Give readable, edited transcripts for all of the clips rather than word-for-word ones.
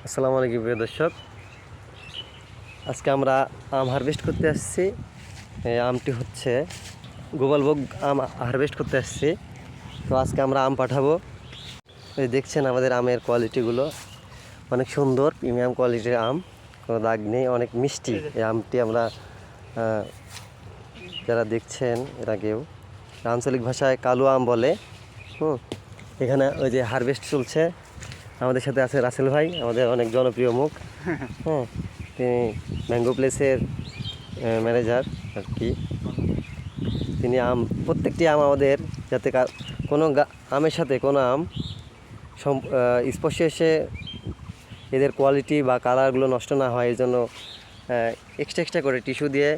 আসসালামু আলাইকুম প্রিয় দর্শক, আজকে আমরা আম হারভেস্ট করতে আসছি। এই আমটি হচ্ছে গোপালভোগ আম হারভেস্ট করতে আসছি। তো আজকে আমরা আম পাঠাবো। এই দেখছেন আমাদের আমের কোয়ালিটিগুলো অনেক সুন্দর, প্রিমিয়াম কোয়ালিটির আম, কোনো দাগ নেই, অনেক মিষ্টি। এই আমটি আমরা যারা দেখছেন এর আগেও আঞ্চলিক ভাষায় কালো আম বলে। এখানে ওই যে হারভেস্ট চলছে, আমাদের সাথে আছে রাসেল ভাই, আমাদের অনেক জনপ্রিয় মুখ। হ্যাঁ, তিনি ম্যাঙ্গো প্লেসের ম্যানেজার আর কি। তিনি প্রত্যেকটি আম আমাদের যাতে কোনো আমের সাথে কোনো আম স্পর্শে এসে এদের কোয়ালিটি বা কালারগুলো নষ্ট না হয়, এই জন্য এক্সট্রা করে টিস্যু দিয়ে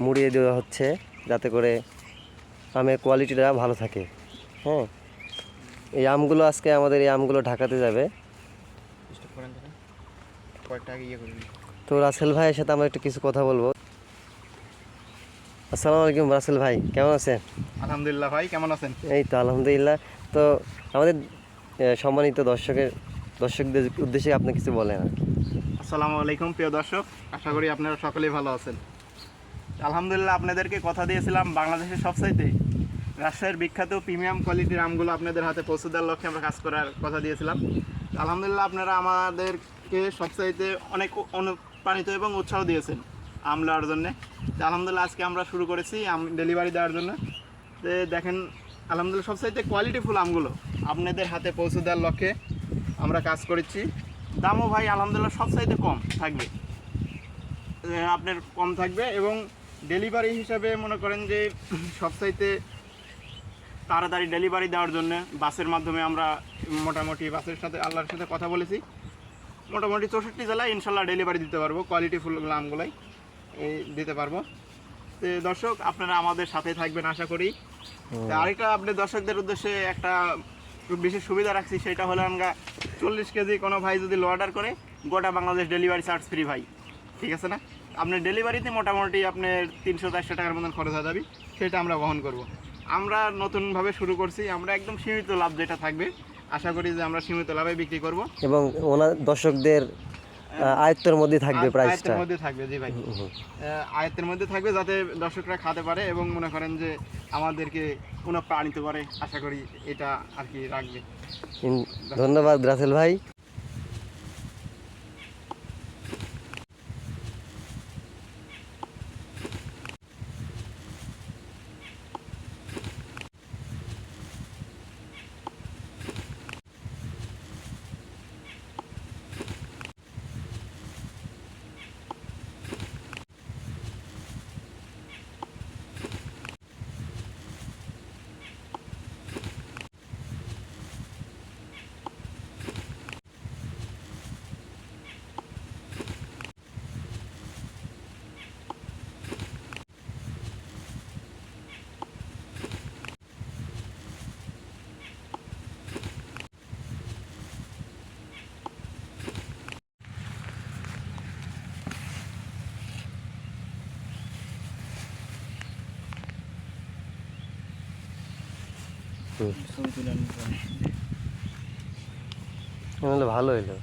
মুড়িয়ে দেওয়া হচ্ছে, যাতে করে আমের কোয়ালিটিটা ভালো থাকে। হ্যাঁ, এই আমগুলো আজকে আমাদের এই আমগুলো ঢাকাতে যাবে। তো রাসেল ভাইয়ের সাথে আমরা একটু কিছু কথা বলবো। আসসালামু আলাইকুম রাসেল ভাই, কেমন আছেন? আলহামদুলিল্লাহ ভাই, কেমন আছেন? এই তো আলহামদুলিল্লাহ। তো আমাদের সম্মানিত দর্শকদের উদ্দেশ্যে আপনি কিছু বলেন আর কি। আসসালামু আলাইকুম প্রিয় দর্শক, আশা করি আপনারা সকলেই ভালো আছেন। আলহামদুলিল্লাহ, আপনাদেরকে কথা দিয়েছিলাম বাংলাদেশের সবচাইতে রাজশাহীর বিখ্যাত প্রিমিয়াম কোয়ালিটির আমগুলো আপনাদের হাতে পৌঁছে দেওয়ার লক্ষ্যে আমরা কাজ করার কথা দিয়েছিলাম। আলহামদুলিল্লাহ, আপনারা আমাদেরকে সবচাইতে অনেক অনুপ্রাণিত এবং উৎসাহ দিয়েছেন আম নেওয়ার জন্যে। আলহামদুলিল্লাহ, আজকে আমরা শুরু করেছি আম ডেলিভারি দেওয়ার জন্য। তো দেখেন, আলহামদুলিল্লাহ সবচাইতে কোয়ালিটিফুল আমগুলো আপনাদের হাতে পৌঁছে দেওয়ার লক্ষ্যে আমরা কাজ করেছি। দামও ভাই আলহামদুলিল্লাহ সবচাইতে কম থাকবে, আপনার কম থাকবে, এবং ডেলিভারি হিসাবে মনে করেন যে সবচাইতে তাড়াতাড়ি ডেলিভারি দেওয়ার জন্য বাসের মাধ্যমে আমরা মোটামুটি বাসের সাথে আল্লাহর সাথে কথা বলেছি, মোটামুটি 64 জেলায় ইনশাল্লাহ ডেলিভারি দিতে পারবো, কোয়ালিটিফুল আমগুলাই দিতে পারবো। তো দর্শক, আপনারা আমাদের সাথে থাকবেন আশা করি। আরেকটা আপনার দর্শকদের উদ্দেশ্যে একটা বিশেষ সুবিধা রাখছি, সেটা হলো আমরা 40 কেজি কোনো ভাই যদি অর্ডার করে গোটা বাংলাদেশ ডেলিভারি চার্জ ফ্রি ভাই, ঠিক আছে না? আপনার ডেলিভারিতে মোটামুটি আপনার 300-400 টাকার মতন খরচ হয়ে যাবে, সেটা আমরা বহন করব। আমরা নতুনভাবে শুরু করছি, আমরা একদম সীমিত লাভ যেটা থাকবে, আশা করি যে আমরা সীমিত লাভে বিক্রি করব এবং ওনার দর্শকদের আয়ত্তের মধ্যে থাকবে, প্রাইসটা আয়ত্তের মধ্যে থাকবে। জি ভাই, আয়ত্তের মধ্যে থাকবে, যাতে দর্শকরা খেতে পারে এবং মনে করেন যে আমাদেরকে অনুপ্রাণিত করে, আশা করি এটা আর কি রাখবে। ধন্যবাদ রাসেল ভাই। ভালো হইলো।